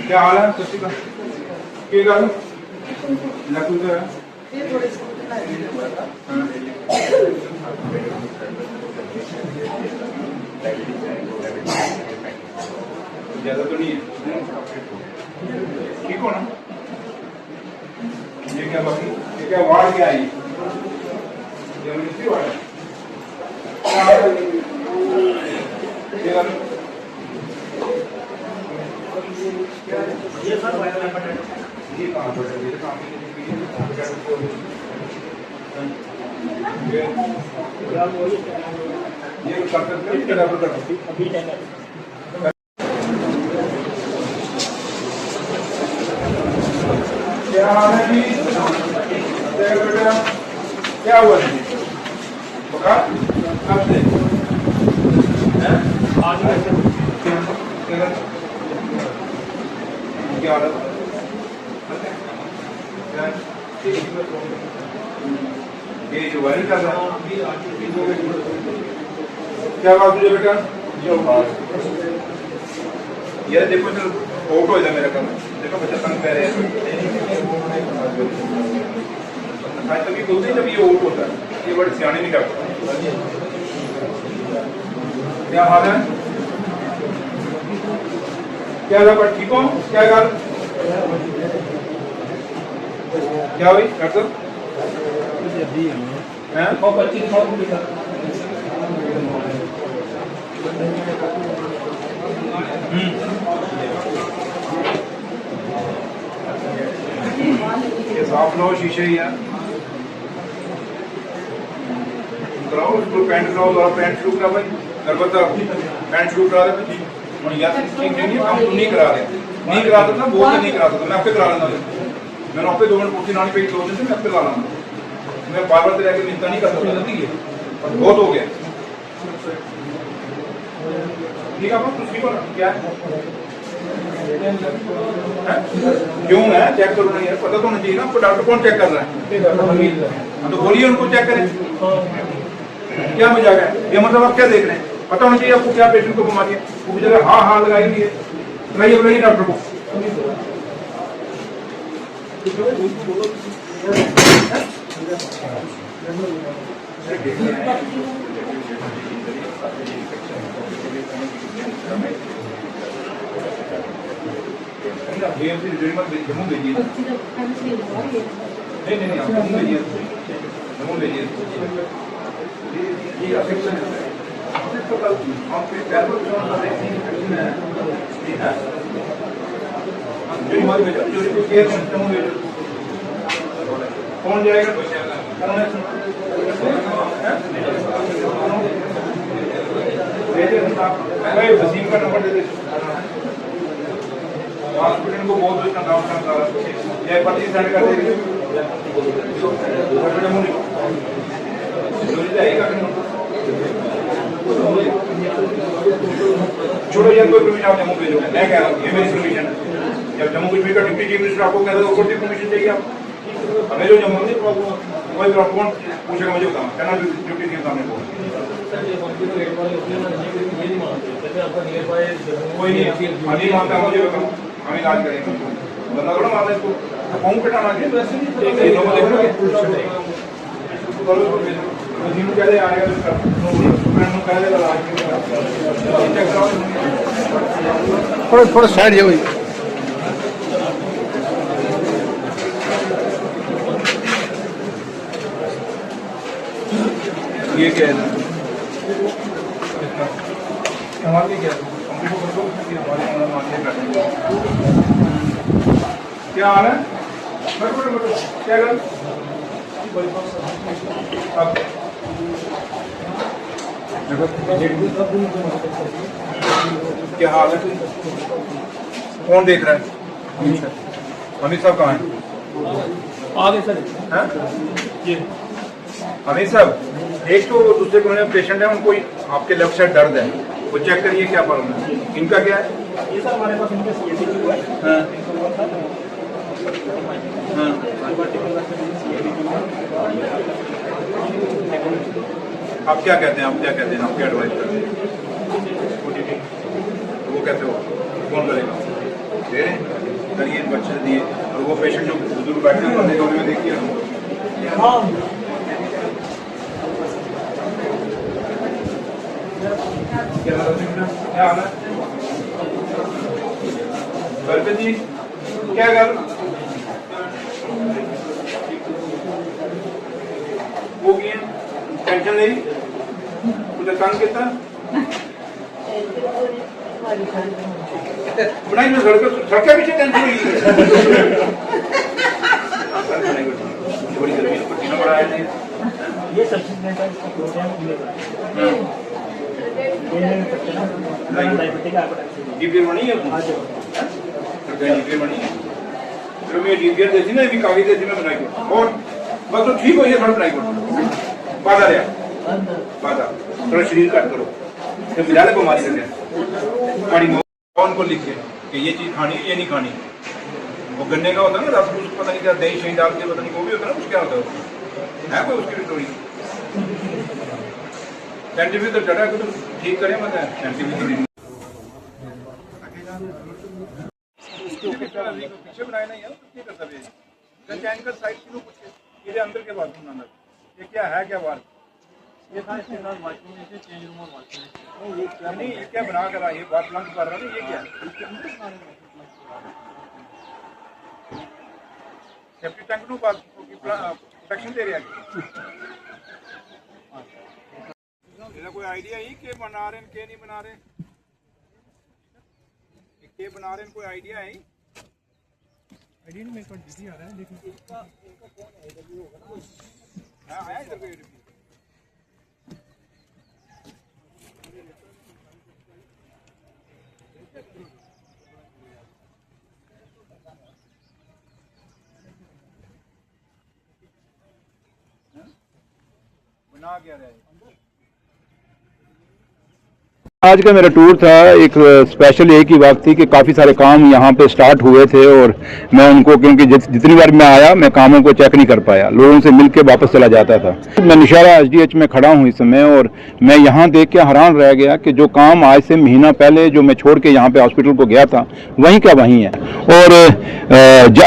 क्या हाल है सच्ची का की गल लकू तो है ज्यादा तो नहीं है ठीक हो ना ये क्या बाकी ये क्या वार्ड क्या है ये मिनिस्ट्री वार्ड ये सर ये कहाँ पर है ये काम ये करते क्या अभी क्या हाल है जी बेटा क्या हुआ है बुखार कब से आज क्या हालत ये जो वायरल कर रहा है क्या बात हुई बेटा ये देखो सर आउट हो जाए मेरा काम देखो बच्चा तंग कर रहे हैं तभी बोलते हैं जब ये आउट होता है ये बड़े सियाने नहीं करता क्या हाल है क्या लगा ठीक हो क्या गल क्या हुई डॉक्टर ये साफ लो शीशे ही है कराओ उसको पैंट कराओ दोबारा पैंट शुरू करा भाई अलबत्ता पैंट शुरू करा दे भाई या काम तो नहीं करा रहे नहीं करा देता बोलते नहीं करा देता मैं आपे करा लेना मैंने आपे 2 मिनट कुर्सी लानी पड़ी 2 दिन से मैं आपे ला लेना मैं बार बार तेरे आगे मिलता नहीं कर सकता जल्दी है और बहुत हो गया ठीक है आप ठीक हो ना क्या क्यों है चेक करो नहीं यार पता तो होना चाहिए ना आपको डॉक्टर कौन चेक कर रहा है तो बोलिए उनको चेक करें क्या मजाक है ये मतलब आप क्या देख रहे हैं पता होना चाहिए आपको क्या पेशेंट को बीमारी है वो बेचारे हाँ लगाएंगे बताइए बताइए डॉक्टर को जम्मू भेजिए नहीं आप जम्मू भेजिए जम्मू भेजिए ये अफेक्शन है कौन जाएगा वसीम का नंबर दे दे हॉस्पिटल को बहुत उसका नाम या पर्ची सेंड कर देंगे छोड़ो यार कोई परमिशन आप जम्मू भेजो मैं कह रहा हूँ ये मेरी परमिशन है जब जम्मू कश्मीर का डिप्टी चीफ मिनिस्टर आपको कह रहे हो परमिशन चाहिए आप हमें जो जम्मू में कोई कौन पूछेगा मुझे बताओ कहना डिप्टी चीफ सामने को कोई नहीं मानता मुझे बताओ हम इलाज करेंगे बंदा थोड़ा मारना इसको फॉर्म कटाना थोड़ा साइड जाओ ये क्या है क्या हाल है क्या गल क्या हाल है कौन देख रहा है अमित साहब कहाँ है आगे सर ये अमित साहब एक तो दूसरे कोने में पेशेंट है उनको आपके लेफ्ट साइड दर्द है वो चेक करिए क्या प्रॉब्लम है इनका क्या है ये सर हमारे पास इनका सीएडी हुआ है हाँ हाँ आप क्या कहते हैं आप क्या एडवाइस करते हैं वो कहते हो कौन करेगा दे रहे हैं, करिए इनको अच्छे से दिए। और वो पेशेंट जो बुजुर्ग बैठे हैं बंदे में देखिए क्या हाल है बरकत जी, क्या गल हो गई है? टेंशन ली कुछ तंग किया बनाई में सड़क पीछे टेंशन बड़ी गर्मी पट्टी में बढ़ाया नहीं ये सब्सिडेंट है, इसका प्रोग्राम मिलेगा। डायबिटिक डीपीआर बनी है डीपीआर बनी है फिर मैं डीपीआर देती ना भी कागज देती मैं बनाई को और बस तो ठीक हो ये थोड़ा बनाई को बाधा रहा बाधा थोड़ा शरीर कट करो तो मिला ले बीमारी से पानी कौन को लिख के कि ये चीज खानी है ये नहीं खानी। वो गन्ने का होता है ना रस उसको पता नहीं क्या दही शही डाल के पता नहीं वो भी होता है ना कुछ क्या होता है कोई उसकी भी स्टोरी साइंटिफिक तो डटा को तो ठीक करें मतलब साइंटिफिक पीछे बनाया नहीं है क्या करता है चैन का साइड शुरू कुछ ये अंदर के बाथरूम अंदर ये क्या है क्या बात ये था इसके साथ बाथरूम में चेंज रूम और बाथरूम ये क्या नहीं ये क्या बना कर रहा है ये बात प्लंग कर रहा है ये क्या सेफ्टी टैंक नु प्रोटेक्शन दे रहा है ਇਹਦਾ ਕੋਈ ਆਈਡੀਆ ਹੀ ਕਿ ਬਣਾ ਰਹੇ ਨੇ ਕਿ ਨਹੀਂ ਬਣਾ ਰਹੇ ਕਿ बना रहे हैं कोई आइडिया है आइडिया नहीं, मेरे को डीडी आ रहा है लेकिन इसका कौन है इधर भी होगा ना हां आया इधर कोई बना क्या रहे आज का मेरा टूर था एक स्पेशल एक ही बात थी कि काफ़ी सारे काम यहाँ पे स्टार्ट हुए थे और मैं उनको क्योंकि जितनी बार मैं आया मैं कामों को चेक नहीं कर पाया, लोगों से मिल के वापस चला जाता था। मैं निशारा एसडीएच में खड़ा हूँ इस समय और मैं यहाँ देख के हैरान रह गया कि जो काम आज से महीना पहले जो मैं छोड़ के यहाँ पे हॉस्पिटल को गया था वहीं का वहीं है। और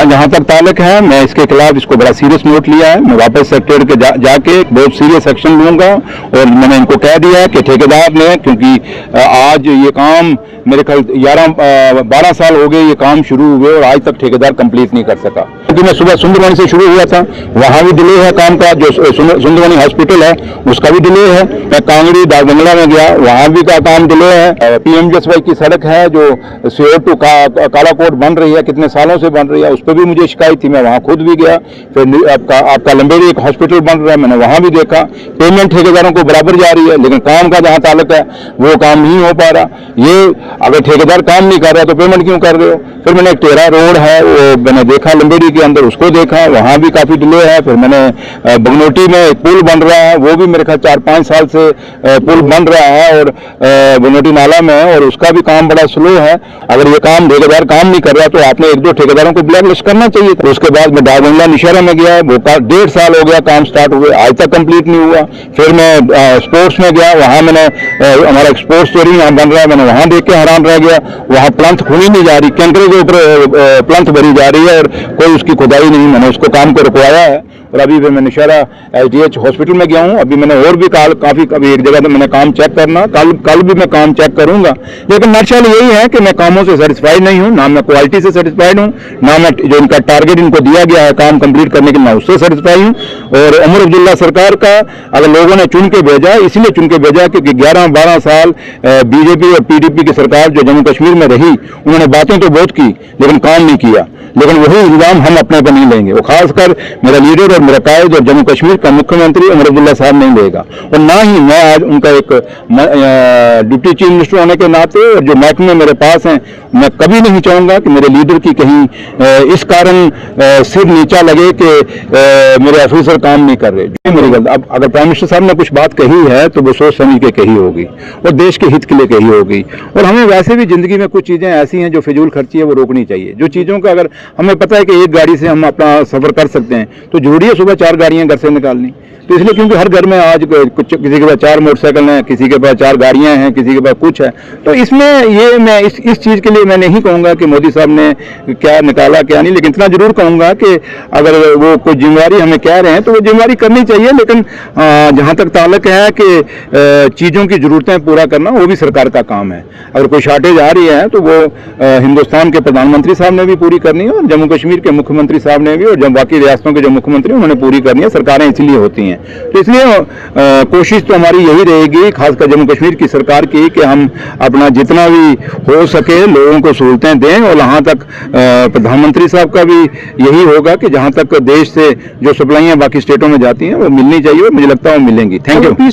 जहाँ तक ताल्लुक है मैं इसके खिलाफ इसको बड़ा सीरियस नोट लिया है। मैं वापस सेक्रेटरी के जाके एक बहुत सीरियस एक्शन लूँगा और मैंने इनको कह दिया है कि ठेकेदार ने, क्योंकि आज ये काम मेरे ख्याल 11-12 साल हो गए ये काम शुरू हुए और आज तक ठेकेदार कंप्लीट नहीं कर सका। क्योंकि मैं सुबह सुंदरवानी से शुरू हुआ था, वहाँ भी डिले है काम का, जो सुंदरवानी हॉस्पिटल है उसका भी डिले है। मैं कांगड़ी दागबंगला में गया, वहाँ भी का काम डिले है। PMGSY की सड़क है जो सियोर टू कालाकोट बन रही है, कितने सालों से बन रही है, उस पर भी मुझे शिकायत थी, मैं वहाँ खुद भी गया। फिर आपका लंबेरी एक हॉस्पिटल बन रहा है, मैंने वहाँ भी देखा। पेमेंट ठेकेदारों को बराबर जा रही है लेकिन काम का जहाँ ताल्लुक है वो काम नहीं हो पा रहा। ये अगर ठेकेदार काम नहीं कर रहा तो पेमेंट क्यों कर रहे हो। फिर मैंने एक टेरा रोड है वो मैंने देखा लंबेड़ी के अंदर, उसको देखा, वहाँ भी काफ़ी डिले है। फिर मैंने बगनोटी में एक पुल बन रहा है, वो भी मेरे ख्याल 4-5 साल से पुल बन रहा है और बगनोटी नाला में है और उसका भी काम बड़ा स्लो है। अगर ये काम ठेकेदार काम नहीं कर रहा तो आपने 1-2 ठेकेदारों को ब्लैक लिस्ट करना चाहिए था। उसके बाद मैं दागबंगला निशारा में गया, वो 1.5 साल हो गया काम स्टार्ट हुए, आज तक कंप्लीट नहीं हुआ। फिर मैं स्पोर्ट्स में गया, वहाँ मैंने हमारा स्पोर्ट्स स्टेडियम यहाँ बन रहा है, मैंने वहाँ देख के हैरान रह गया। वहाँ प्लंथ खुली नहीं जा रही, कैंकरे के ऊपर प्लंथ भरी जा रही है और कोई उसकी खुदाई नहीं। मैंने उसको काम को रुकवाया है और अभी फिर मैं निशारा एसडीएच हॉस्पिटल में गया हूँ। अभी मैंने और भी काफ़ी एक जगह तो मैंने काम चेक करना, कल भी मैं काम चेक करूँगा। लेकिन नक्शल यही है कि मैं कामों से सेटिस्फाइड नहीं हूँ, ना मैं क्वालिटी से सेटिस्फाइड हूँ, ना मैं जो इनका टारगेट इनको दिया गया है काम कंप्लीट करने के लिए, मैं उससे सेटिस्फाइड हूँ। और उमर अब्दुल्ला सरकार का अगर लोगों ने चुन के भेजा, इसलिए चुन के भेजा क्योंकि 11-12 साल बीजेपी और पीडीपी की सरकार जो जम्मू कश्मीर में रही, उन्होंने बातें तो बहुत की लेकिन काम नहीं किया। लेकिन वही इल्जाम हम अपने पर नहीं लेंगे, वो खासकर मेरा लीडर और मेरा कायद और जम्मू कश्मीर का मुख्यमंत्री उमर अब्दुल्ला साहब नहीं लेगा। और ना ही मैं आज उनका एक डिप्टी चीफ मिनिस्टर होने के नाते और जो महकमे मेरे पास हैं, मैं कभी नहीं चाहूँगा कि मेरे लीडर की कहीं इस कारण सिर नीचा लगे कि मेरे ऑफिसर काम नहीं कर रहे। जो मेरी गलती, अब अगर प्राइम मिनिस्टर साहब ने कुछ बात कही है तो वो सोच समझ के कही होगी और देश के हित के लिए कही होगी। और हमें वैसे भी जिंदगी में कुछ चीज़ें ऐसी हैं जो फिजूल खर्ची है वो रोकनी चाहिए। जो चीज़ों का अगर हमें पता है कि एक गाड़ी से हम अपना सफ़र कर सकते हैं तो जरूरी है सुबह 4 गाड़ियाँ घर से निकालनी। तो इसलिए क्योंकि हर घर में आज कुछ किसी के पास 4 मोटरसाइकिल हैं, किसी के पास 4 गाड़ियां हैं, किसी के पास कुछ है। तो इसमें ये मैं इस चीज़ के लिए मैं नहीं कहूँगा कि मोदी साहब ने क्या निकाला क्या नहीं, लेकिन इतना जरूर कहूँगा कि अगर वो कोई जिम्मेवारी हमें कह रहे हैं तो वो जिम्मेवारी करनी चाहिए, लेकिन जहाँ तक ताल्लुक है कि चीज़ों की ज़रूरतें पूरा करना वो भी सरकार का काम है। अगर कोई शॉर्टेज आ रही है तो वो हिंदुस्तान के प्रधानमंत्री साहब ने भी पूरी करनी है और जम्मू कश्मीर के मुख्यमंत्री साहब ने भी, और जब बाकी रियासतों के जो मुख्यमंत्री उन्होंने पूरी करनी है। सरकारें इसलिए होती हैं, तो इसलिए कोशिश तो हमारी यही रहेगी, खासकर जम्मू कश्मीर की सरकार की, कि हम अपना जितना भी हो सके लोगों को सहूलतें दें। और यहाँ तक प्रधानमंत्री साहब का भी यही होगा कि जहाँ तक देश से जो सप्लाइयाँ बाकी स्टेटों में जाती हैं वो मिलनी चाहिए, और मुझे लगता है वो मिलेंगी। Thank you.